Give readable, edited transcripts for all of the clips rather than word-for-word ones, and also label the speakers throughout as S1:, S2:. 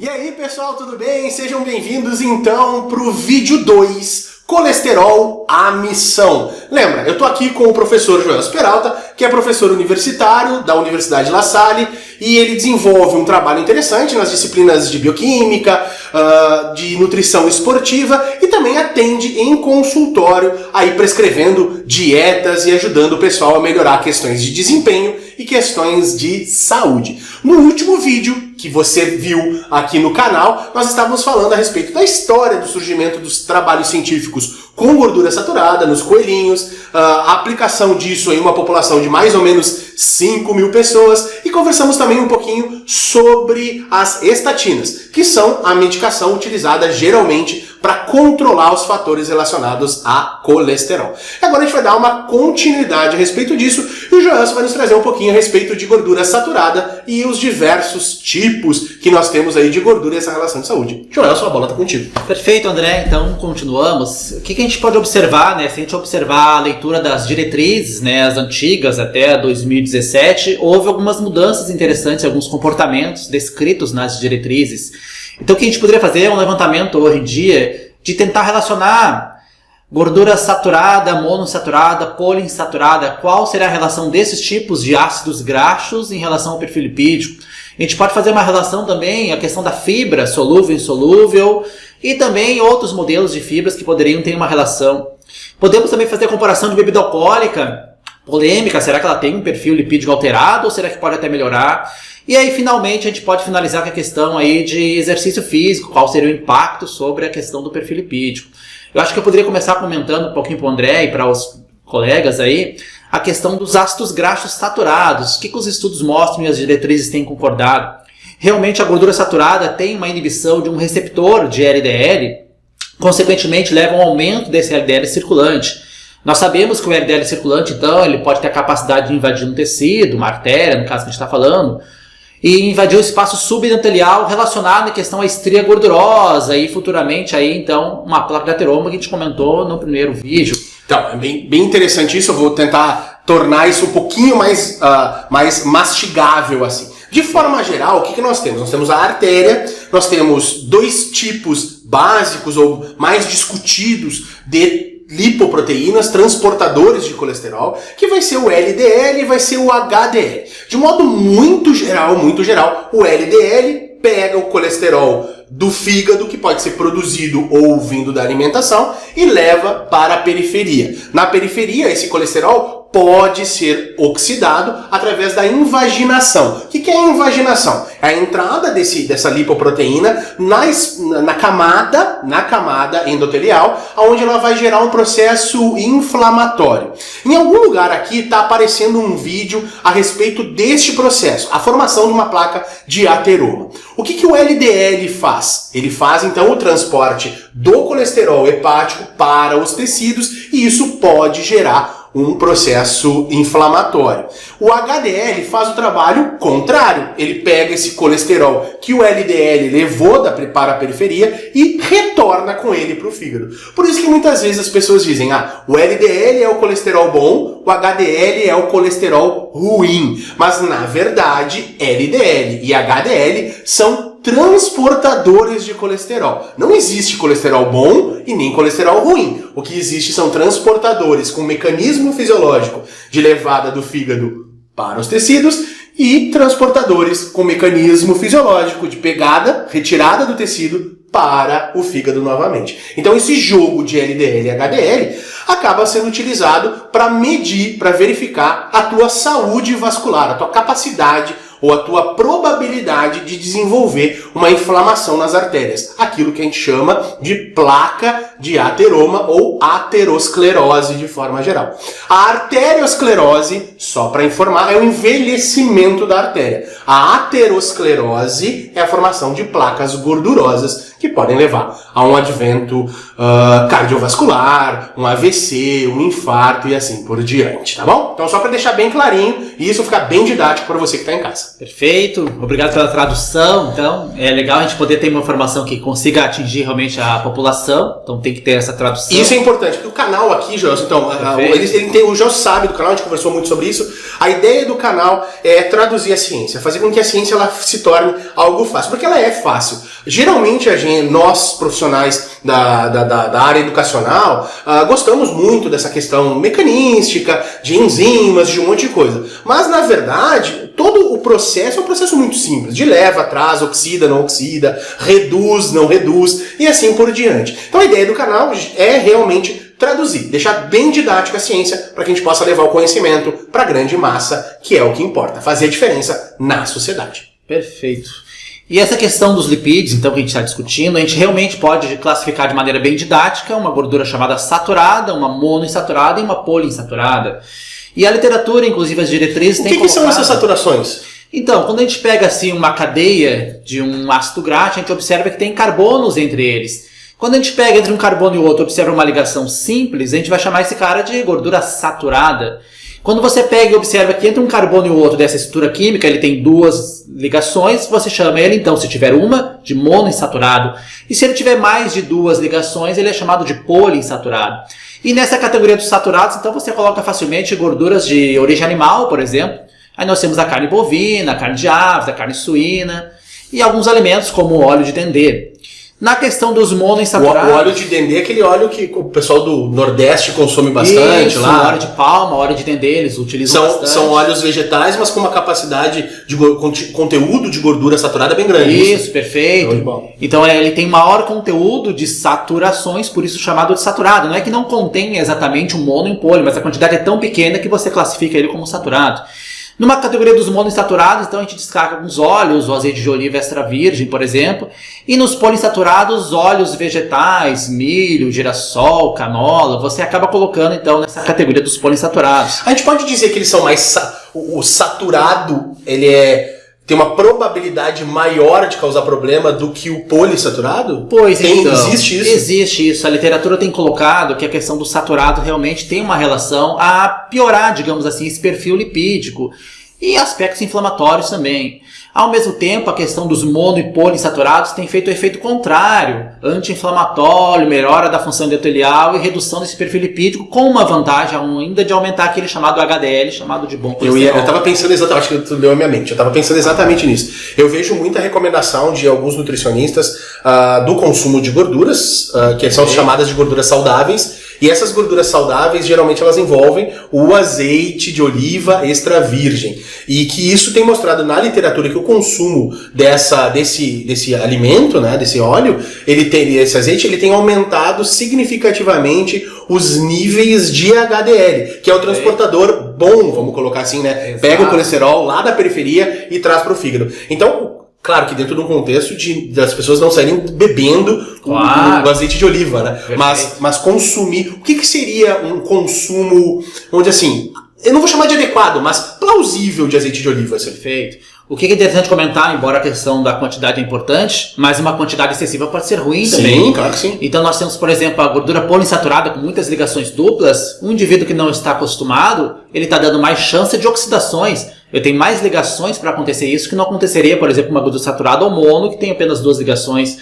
S1: E aí pessoal, tudo bem? Sejam bem-vindos então para o vídeo 2, Colesterol, a missão. Lembra, eu tô aqui com o professor Joelso Peralta, que é professor universitário da Universidade La Salle, e ele desenvolve um trabalho interessante nas disciplinas de bioquímica, de nutrição esportiva, e também atende em consultório, aí prescrevendo dietas e ajudando o pessoal a melhorar questões de desempenho e questões de saúde. No último vídeo que você viu aqui no canal, nós estávamos falando a respeito da história do surgimento dos trabalhos científicos com gordura saturada nos coelhinhos, a aplicação disso em uma população de mais ou menos 5.000 pessoas, e conversamos também um pouquinho sobre as estatinas, que são a medicação utilizada geralmente para controlar os fatores relacionados a colesterol. Agora a gente vai dar uma continuidade a respeito disso, e o Joelso vai nos trazer um pouquinho a respeito de gordura saturada e os diversos tipos que nós temos aí de gordura e essa relação de saúde. Joelso, a bola está contigo.
S2: Perfeito, André. Então, continuamos. O que a gente pode observar, né? Se a gente observar a leitura das diretrizes, né, as antigas até 2017, houve algumas mudanças interessantes, alguns comportamentos descritos nas diretrizes. Então, o que a gente poderia fazer é um levantamento hoje em dia de tentar relacionar gordura saturada, monoinsaturada, poliinsaturada, qual será a relação desses tipos de ácidos graxos em relação ao perfil lipídico. A gente pode fazer uma relação também, a questão da fibra, solúvel e insolúvel, e também outros modelos de fibras que poderiam ter uma relação. Podemos também fazer a comparação de bebida alcoólica, polêmica, será que ela tem um perfil lipídico alterado ou será que pode até melhorar? E aí, finalmente, a gente pode finalizar com a questão aí de exercício físico, qual seria o impacto sobre a questão do perfil lipídico. Eu acho que eu poderia começar comentando um pouquinho para o André e para os colegas aí, a questão dos ácidos graxos saturados. O que os estudos mostram e as diretrizes têm concordado? Realmente a gordura saturada tem uma inibição de um receptor de LDL, consequentemente leva a um aumento desse LDL circulante. Nós sabemos que o LDL circulante, então, ele pode ter a capacidade de invadir um tecido, uma artéria, no caso que a gente está falando, e invadir o espaço subendotelial relacionado à questão à estria gordurosa e futuramente aí, então, uma placa de ateroma que a gente comentou no primeiro vídeo.
S1: Então, é bem interessante isso, eu vou tentar tornar isso um pouquinho mais mastigável assim. De forma geral, o que nós temos? Nós temos a artéria, nós temos dois tipos básicos ou mais discutidos de lipoproteínas, transportadores de colesterol, que vai ser o LDL e vai ser o HDL. De modo muito geral, o LDL pega o colesterol do fígado, que pode ser produzido ou vindo da alimentação, e leva para a periferia. Na periferia, esse colesterol pode ser oxidado através da invaginação. O que é a invaginação? É a entrada dessa lipoproteína na camada endotelial, onde ela vai gerar um processo inflamatório. Em algum lugar aqui está aparecendo um vídeo a respeito deste processo, a formação de uma placa de ateroma. O que o LDL faz? Ele faz então o transporte do colesterol hepático para os tecidos, e isso pode gerar um processo inflamatório. O HDL faz o trabalho contrário. Ele pega esse colesterol que o LDL levou para a periferia e retorna com ele para o fígado. Por isso que muitas vezes as pessoas dizem, o LDL é o colesterol bom, o HDL é o colesterol ruim. Mas na verdade, LDL e HDL são transportadores de colesterol. Não existe colesterol bom e nem colesterol ruim. O que existe são transportadores com mecanismo fisiológico de levada do fígado para os tecidos e transportadores com mecanismo fisiológico de retirada do tecido para o fígado novamente. Então esse jogo de LDL e HDL acaba sendo utilizado para medir, para verificar a tua saúde vascular, a tua capacidade ou a tua probabilidade de desenvolver uma inflamação nas artérias. Aquilo que a gente chama de placa de ateroma ou aterosclerose de forma geral. A arteriosclerose, só para informar, é o envelhecimento da artéria. A aterosclerose é a formação de placas gordurosas que podem levar a um advento cardiovascular, um AVC, um infarto e assim por diante, tá bom? Então só para deixar bem clarinho e isso ficar bem didático para você que está em casa.
S2: Perfeito, obrigado pela tradução. Então é legal a gente poder ter uma informação que consiga atingir realmente a população, então tem que ter essa tradução.
S1: Isso é importante, porque o canal aqui, Gelson, então, o Gelson sabe do canal, a gente conversou muito sobre isso. A ideia do canal é traduzir a ciência, fazer com que a ciência ela se torne algo fácil, porque ela é fácil. Geralmente nós profissionais da área educacional gostamos muito dessa questão mecanística, de enzimas, de um monte de coisa. Mas na verdade, todo o processo é um processo muito simples, de leva, traz, oxida, não oxida, reduz, não reduz e assim por diante. Então a ideia do canal é realmente traduzir, deixar bem didática a ciência para que a gente possa levar o conhecimento para a grande massa, que é o que importa, fazer a diferença na sociedade.
S2: Perfeito. E essa questão dos lipídios, então, que a gente está discutindo, a gente realmente pode classificar de maneira bem didática uma gordura chamada saturada, uma monoinsaturada e uma poliinsaturada. E a literatura, inclusive as diretrizes, tem colocado...
S1: O que são essas saturações?
S2: Então, quando a gente pega assim uma cadeia de um ácido graxo, a gente observa que tem carbonos entre eles. Quando a gente pega entre um carbono e o outro, observa uma ligação simples, a gente vai chamar esse cara de gordura saturada. Quando você pega e observa que entre um carbono e o outro dessa estrutura química, ele tem duas ligações, você chama ele, então, se tiver uma, de monoinsaturado. E se ele tiver mais de duas ligações, ele é chamado de poliinsaturado. E nessa categoria dos saturados, então, você coloca facilmente gorduras de origem animal, por exemplo. Aí nós temos a carne bovina, a carne de aves, a carne suína e alguns alimentos como o óleo de dendê. Na questão dos monoinsaturados...
S1: O óleo de dendê é aquele óleo que o pessoal do Nordeste consome bastante.
S2: Isso,
S1: lá.
S2: Óleo de palma, óleo de dendê, eles utilizam bastante.
S1: São óleos vegetais, mas com uma capacidade de conteúdo de gordura saturada bem grande.
S2: Isso, perfeito. Então ele tem maior conteúdo de saturações, por isso chamado de saturado. Não é que não contém exatamente um mono e um poli, mas a quantidade é tão pequena que você classifica ele como saturado. Numa categoria dos monoinsaturados, então a gente destaca alguns óleos, o azeite de oliva extra virgem, por exemplo. E nos poliinsaturados, óleos vegetais, milho, girassol, canola. Você acaba colocando então nessa categoria dos poliinsaturados.
S1: A gente pode dizer que eles são mais... O saturado, ele tem uma probabilidade maior de causar problema do que o poliinsaturado?
S2: Pois então,
S1: existe isso?
S2: Existe isso. A literatura tem colocado que a questão do saturado realmente tem uma relação a piorar, digamos assim, esse perfil lipídico e aspectos inflamatórios também. Ao mesmo tempo, a questão dos mono e poliinsaturados tem feito o efeito contrário, anti-inflamatório, melhora da função endotelial e redução desse perfil lipídico, com uma vantagem ainda de aumentar aquele chamado HDL, chamado de bom colesterol.
S1: Eu estava pensando exatamente, acho que tu leu a minha mente, eu estava pensando exatamente nisso. Eu vejo muita recomendação de alguns nutricionistas do consumo de gorduras, que são chamadas de gorduras saudáveis, e essas gorduras saudáveis, geralmente elas envolvem o azeite de oliva extra virgem. E que isso tem mostrado na literatura que o consumo desse alimento, né, desse óleo, esse azeite, ele tem aumentado significativamente os níveis de HDL, que é o transportador bom, vamos colocar assim, né? Exato. Pega o colesterol lá da periferia e traz para o fígado. Então, claro que dentro de um contexto das pessoas não saírem bebendo o azeite de oliva, né? Mas consumir. O que seria um consumo, onde assim, eu não vou chamar de adequado, mas plausível de azeite de oliva? Assim.
S2: Perfeito. O que é interessante comentar, embora a questão da quantidade é importante, mas uma quantidade excessiva pode ser ruim também.
S1: Sim, claro que sim.
S2: Então nós temos, por exemplo, a gordura poliinsaturada com muitas ligações duplas. Um indivíduo que não está acostumado, ele está dando mais chance de oxidações. Eu tenho mais ligações para acontecer isso que não aconteceria, por exemplo, uma gordura saturada ou mono, que tem apenas duas ligações.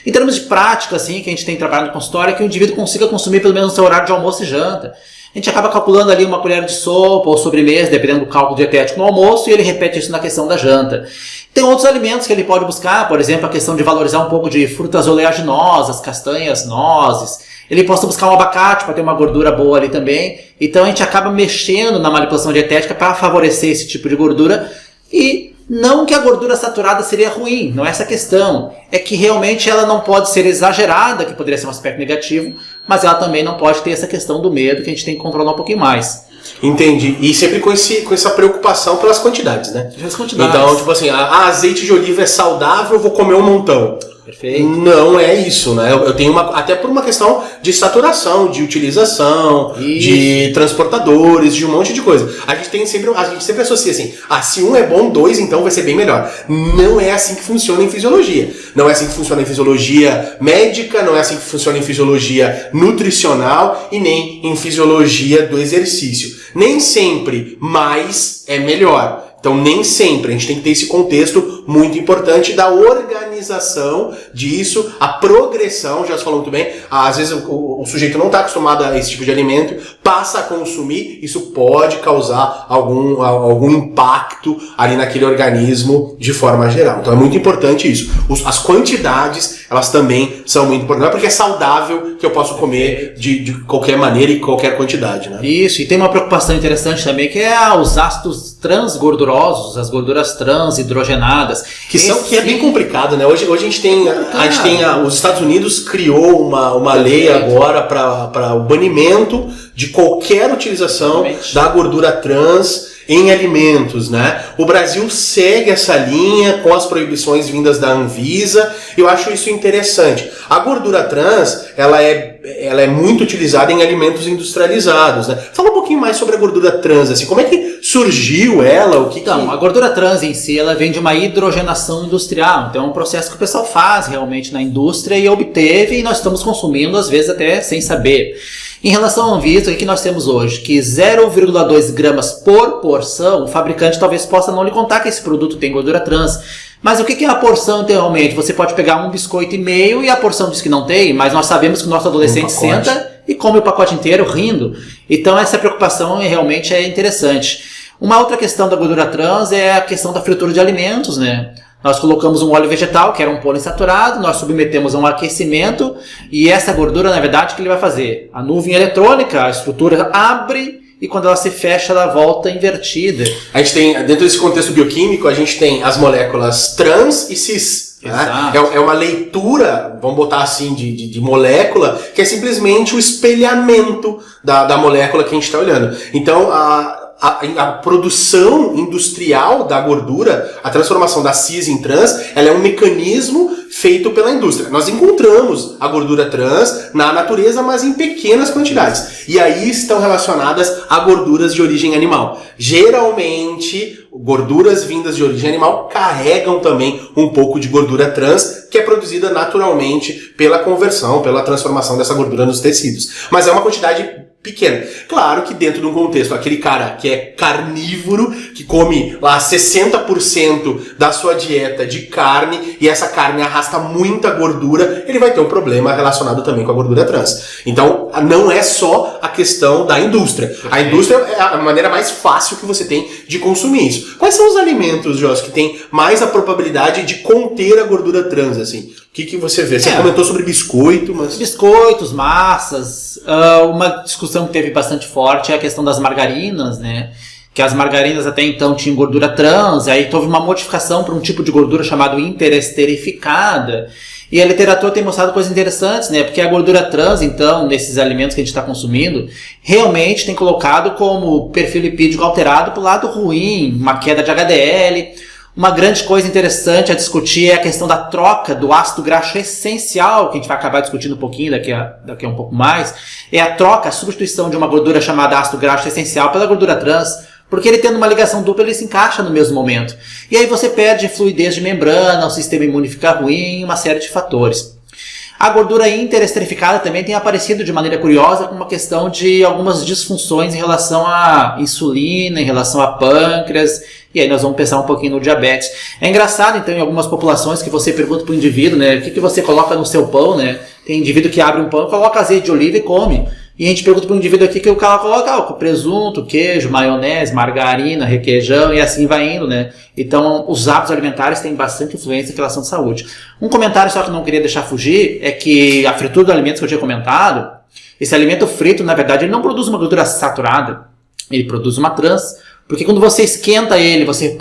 S2: Em termos de prática, assim, que a gente tem trabalhado no consultório, é que o indivíduo consiga consumir pelo menos no seu horário de almoço e janta. A gente acaba calculando ali uma colher de sopa ou sobremesa, dependendo do cálculo dietético no almoço, e ele repete isso na questão da janta. Tem outros alimentos que ele pode buscar, por exemplo, a questão de valorizar um pouco de frutas oleaginosas, castanhas, nozes. Ele pode buscar um abacate para ter uma gordura boa ali também. Então a gente acaba mexendo na manipulação dietética para favorecer esse tipo de gordura. E não que a gordura saturada seria ruim, não é essa a questão. É que realmente ela não pode ser exagerada, que poderia ser um aspecto negativo, mas ela também não pode ter essa questão do medo, que a gente tem que controlar um pouquinho mais.
S1: Entendi. E sempre com essa preocupação pelas quantidades, né?
S2: As quantidades.
S1: Então, tipo assim, azeite de oliva é saudável, eu vou comer um montão.
S2: Perfeito.
S1: Não é isso, né? Eu tenho até por uma questão de saturação, de utilização, de transportadores, de um monte de coisa. A gente sempre associa assim, se um é bom, 2 então vai ser bem melhor. Não é assim que funciona em fisiologia. Não é assim que funciona em fisiologia médica, não é assim que funciona em fisiologia nutricional e nem em fisiologia do exercício. Nem sempre mais é melhor. Então, nem sempre. A gente tem que ter esse contexto muito importante da organização disso, a progressão, já se falou muito bem. Às vezes o sujeito não está acostumado a esse tipo de alimento, passa a consumir, isso pode causar algum impacto ali naquele organismo de forma geral. Então, é muito importante isso. As quantidades, elas também são muito importantes. Não é porque é saudável que eu posso comer de qualquer maneira e qualquer quantidade, né?
S2: Isso, e tem uma preocupação interessante também, que é os ácidos transgordurosos, as gorduras trans hidrogenadas,
S1: que é bem complicado, né? Hoje a gente tem os Estados Unidos criou uma lei agora para o banimento de qualquer utilização da gordura trans em alimentos, né? O Brasil segue essa linha com as proibições vindas da Anvisa. Eu acho isso interessante. A gordura trans, ela é muito utilizada em alimentos industrializados, né? Fala um pouquinho mais sobre a gordura trans, assim, como é que surgiu ela?
S2: Então, a gordura trans em si, ela vem de uma hidrogenação industrial. Então é um processo que o pessoal faz realmente na indústria e obteve, e nós estamos consumindo às vezes até sem saber. Em relação ao Anvisa, o que nós temos hoje? Que 0,2 gramas por porção, o fabricante talvez possa não lhe contar que esse produto tem gordura trans. Mas o que é a porção integralmente? Você pode pegar um biscoito e meio e a porção diz que não tem, mas nós sabemos que o nosso adolescente senta e come o pacote inteiro rindo. Então essa preocupação realmente é interessante. Uma outra questão da gordura trans é a questão da fritura de alimentos, né? Nós colocamos um óleo vegetal, que era um poliinsaturado, nós submetemos a um aquecimento e essa gordura, na verdade, o que ele vai fazer? A nuvem eletrônica, a estrutura abre e quando ela se fecha, ela volta invertida.
S1: A gente tem, dentro desse contexto bioquímico, a gente tem as moléculas trans e cis. Né? É uma leitura, vamos botar assim, de molécula, que é simplesmente o espelhamento da molécula que a gente está olhando. Então, a produção industrial da gordura, a transformação da cis em trans, ela é um mecanismo feito pela indústria. Nós encontramos a gordura trans na natureza, mas em pequenas quantidades. E aí estão relacionadas a gorduras de origem animal. Geralmente, gorduras vindas de origem animal carregam também um pouco de gordura trans, que é produzida naturalmente pela conversão, pela transformação dessa gordura nos tecidos. Mas é uma quantidade pequena. Claro que dentro de um contexto, aquele cara que é carnívoro, que come lá 60% da sua dieta de carne e essa carne arrasta muita gordura, ele vai ter um problema relacionado também com a gordura trans. Então, não é só a questão da indústria. A indústria é a maneira mais fácil que você tem de consumir isso. Quais são os alimentos, Jos, que tem mais a probabilidade de conter a gordura trans, assim? O que você vê? Você comentou sobre biscoito, mas...
S2: Biscoitos, massas. Uma discussão que teve bastante forte é a questão das margarinas, né? Que as margarinas até então tinham gordura trans, aí houve uma modificação para um tipo de gordura chamado interesterificada. E a literatura tem mostrado coisas interessantes, né? Porque a gordura trans, então, nesses alimentos que a gente está consumindo, realmente tem colocado como perfil lipídico alterado para o lado ruim, uma queda de HDL. Uma grande coisa interessante a discutir é a questão da troca do ácido graxo essencial, que a gente vai acabar discutindo um pouquinho daqui a um pouco mais. É a troca, a substituição de uma gordura chamada ácido graxo essencial pela gordura trans, porque ele tendo uma ligação dupla, ele se encaixa no mesmo momento. E aí você perde fluidez de membrana, o sistema imune fica ruim, uma série de fatores. A gordura interesterificada também tem aparecido de maneira curiosa com uma questão de algumas disfunções em relação à insulina, em relação a pâncreas, e aí nós vamos pensar um pouquinho no diabetes. É engraçado, então, em algumas populações que você pergunta para o indivíduo, né, o que você coloca no seu pão, né? Tem indivíduo que abre um pão, coloca azeite de oliva e come. E a gente pergunta para o indivíduo aqui que o cara coloca presunto, queijo, maionese, margarina, requeijão e assim vai indo, né? Então, os hábitos alimentares têm bastante influência em relação à saúde. Um comentário só que não queria deixar fugir é que a fritura dos alimentos que eu tinha comentado, esse alimento frito, na verdade, ele não produz uma gordura saturada, ele produz uma trans. Porque quando você esquenta ele, você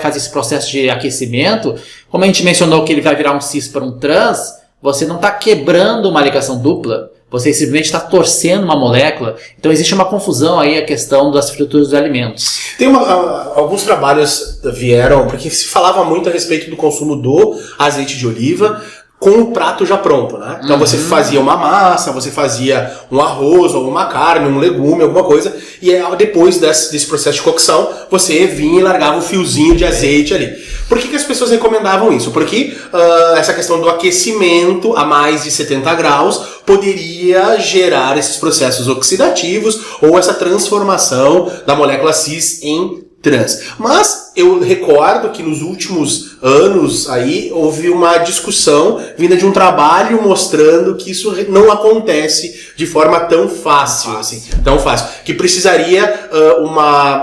S2: faz esse processo de aquecimento, como a gente mencionou que ele vai virar um cis para um trans, você não está quebrando uma ligação dupla, você simplesmente está torcendo uma molécula. Então existe uma confusão aí a questão das frituras dos alimentos.
S1: Tem alguns trabalhos vieram, porque se falava muito a respeito do consumo do azeite de oliva, com o prato já pronto, né? Então você fazia uma massa, você fazia um arroz ou uma carne, um legume, alguma coisa, e depois desse processo de cocção, você vinha e largava um fiozinho de azeite ali. Por que as pessoas recomendavam isso? Porque essa questão do aquecimento a mais de 70 graus poderia gerar esses processos oxidativos ou essa transformação da molécula cis em trans. Mas eu recordo que nos últimos anos aí houve uma discussão vinda de um trabalho mostrando que isso não acontece de forma tão fácil, assim, tão fácil, que precisaria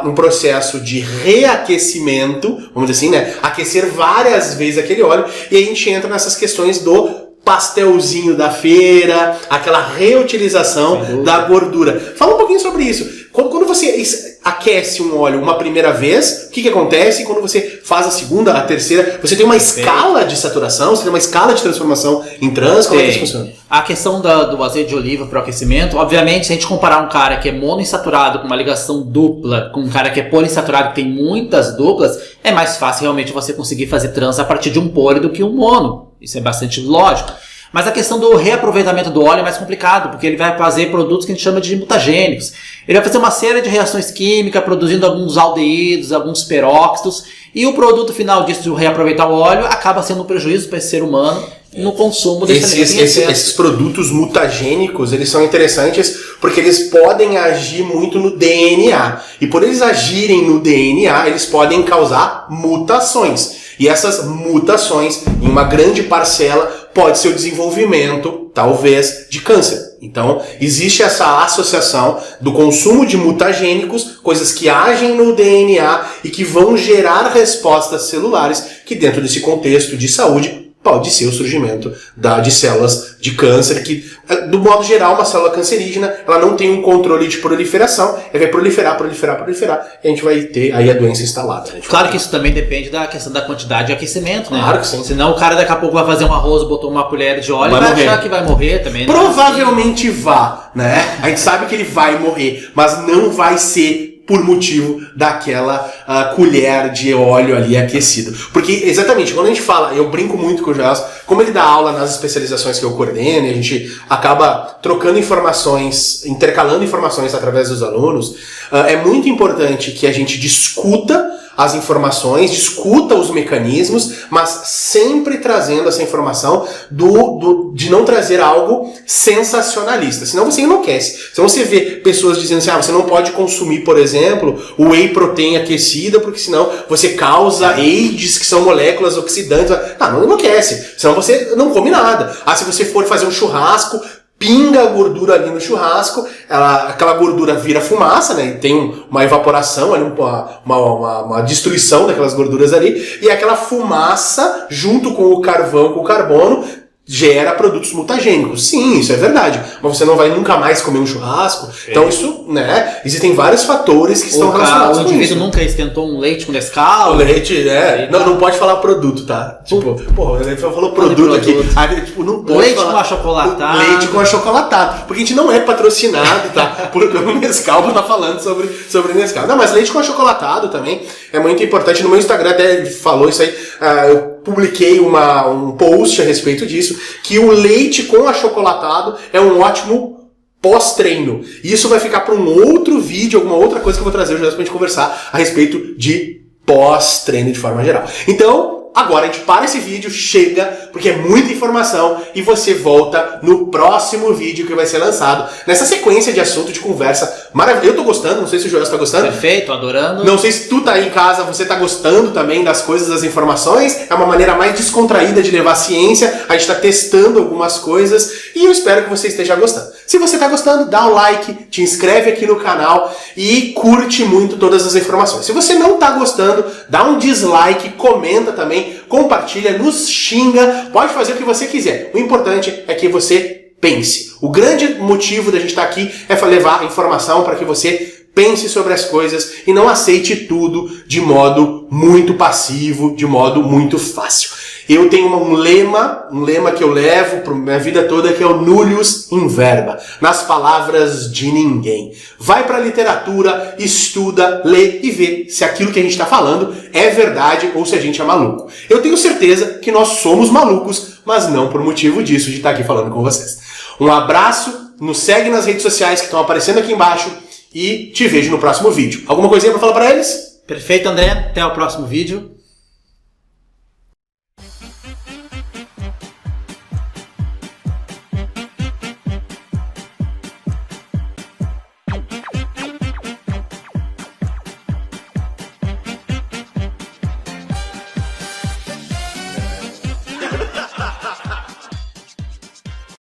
S1: um processo de reaquecimento, vamos dizer assim, né, aquecer várias vezes aquele óleo, e aí a gente entra nessas questões do pastelzinho da feira, aquela reutilização da gordura. Fala um pouquinho sobre isso. Quando você aquece um óleo uma primeira vez, o que acontece? Quando você faz a segunda, a terceira, você tem uma escala de saturação, você tem uma escala de transformação em trans, como é que isso funciona?
S2: A questão do azeite de oliva para o aquecimento, obviamente, se a gente comparar um cara que é monoinsaturado com uma ligação dupla com um cara que é poliinsaturado que tem muitas duplas, é mais fácil realmente você conseguir fazer trans a partir de um poli do que um mono. Isso é bastante lógico. Mas a questão do reaproveitamento do óleo é mais complicado, porque ele vai fazer produtos que a gente chama de mutagênicos. Ele vai fazer uma série de reações químicas, produzindo alguns aldeídos, alguns peróxidos, e o produto final disso, de reaproveitar o óleo, acaba sendo um prejuízo para esse ser humano no consumo desse
S1: esses produtos mutagênicos, eles são interessantes porque eles podem agir muito no DNA. E por eles agirem no DNA, eles podem causar mutações. E essas mutações, em uma grande parcela, pode ser o desenvolvimento, talvez, de câncer. Então, existe essa associação do consumo de mutagênicos, coisas que agem no DNA e que vão gerar respostas celulares, que dentro desse contexto de saúde, pode ser o surgimento de células de câncer, que, do modo geral, uma célula cancerígena, ela não tem um controle de proliferação, ela vai proliferar, e a gente vai ter aí a doença instalada. Né?
S2: Claro que isso também depende da questão da quantidade de aquecimento, né?
S1: Claro que sim.
S2: Senão o cara daqui a pouco vai fazer um arroz, botou uma colher de óleo e vai achar que vai morrer também.
S1: Provavelmente vá, né? A gente sabe que ele vai morrer, mas não vai ser por motivo daquela colher de óleo ali aquecido. Porque, exatamente, quando a gente fala, eu brinco muito com o Joel, como ele dá aula nas especializações que eu coordeno, e a gente acaba trocando informações, intercalando informações através dos alunos, é muito importante que a gente discuta as informações, discuta os mecanismos, mas sempre trazendo essa informação de não trazer algo sensacionalista. Senão você enlouquece. Senão você vê pessoas dizendo assim, você não pode consumir, por exemplo, o whey protein aquecida, porque senão você causa AIDS, que são moléculas oxidantes. Não enlouquece. Senão você não come nada. Se você for fazer um churrasco, pinga a gordura ali no churrasco, aquela gordura vira fumaça, né? E tem uma evaporação, ali, uma destruição daquelas gorduras ali, e aquela fumaça, junto com o carvão, com o carbono, gera produtos mutagênicos. Sim, isso é verdade. Mas você não vai nunca mais comer um churrasco. Então isso, né? Existem vários fatores que estão relacionados com isso.
S2: O indivíduo nunca esquentou um leite com Nescau.
S1: O leite, não pode falar produto, tá? Tipo, ele falou produto aqui. Não pode
S2: leite
S1: falar
S2: com achocolatado.
S1: Leite com achocolatado. Porque a gente não é patrocinado, tá? Por o Nescau pra estar falando sobre Nescau. Não, mas leite com achocolatado também é muito importante. No meu Instagram até ele falou isso aí. Eu publiquei um post a respeito disso, que o leite com achocolatado é um ótimo pós-treino. E isso vai ficar para um outro vídeo, alguma outra coisa que eu vou trazer hoje pra gente conversar a respeito de pós-treino de forma geral. Então, agora a gente para esse vídeo, chega, porque é muita informação, e você volta no próximo vídeo que vai ser lançado, nessa sequência de assunto, de conversa maravilhosa. Eu tô gostando, não sei se o Joel está gostando.
S2: Perfeito, adorando.
S1: Não sei se tu tá aí em casa, você tá gostando também das coisas, das informações. É uma maneira mais descontraída de levar a ciência, a gente tá testando algumas coisas, e eu espero que você esteja gostando. Se você tá gostando, dá o like, te inscreve aqui no canal e curte muito todas as informações. Se você não tá gostando, dá um dislike, comenta também, compartilha, nos xinga, pode fazer o que você quiser. O importante é que você pense. O grande motivo da gente estar aqui é levar informação para que você pense sobre as coisas e não aceite tudo de modo muito passivo, de modo muito fácil. Eu tenho um lema que eu levo para minha vida toda, que é o nullius in verba, nas palavras de ninguém. Vai para a literatura, estuda, lê e vê se aquilo que a gente está falando é verdade ou se a gente é maluco. Eu tenho certeza que nós somos malucos, mas não por motivo disso de estar aqui falando com vocês. Um abraço, nos segue nas redes sociais que estão aparecendo aqui embaixo e te vejo no próximo vídeo. Alguma coisinha para falar para eles?
S2: Perfeito, André. Até o próximo vídeo.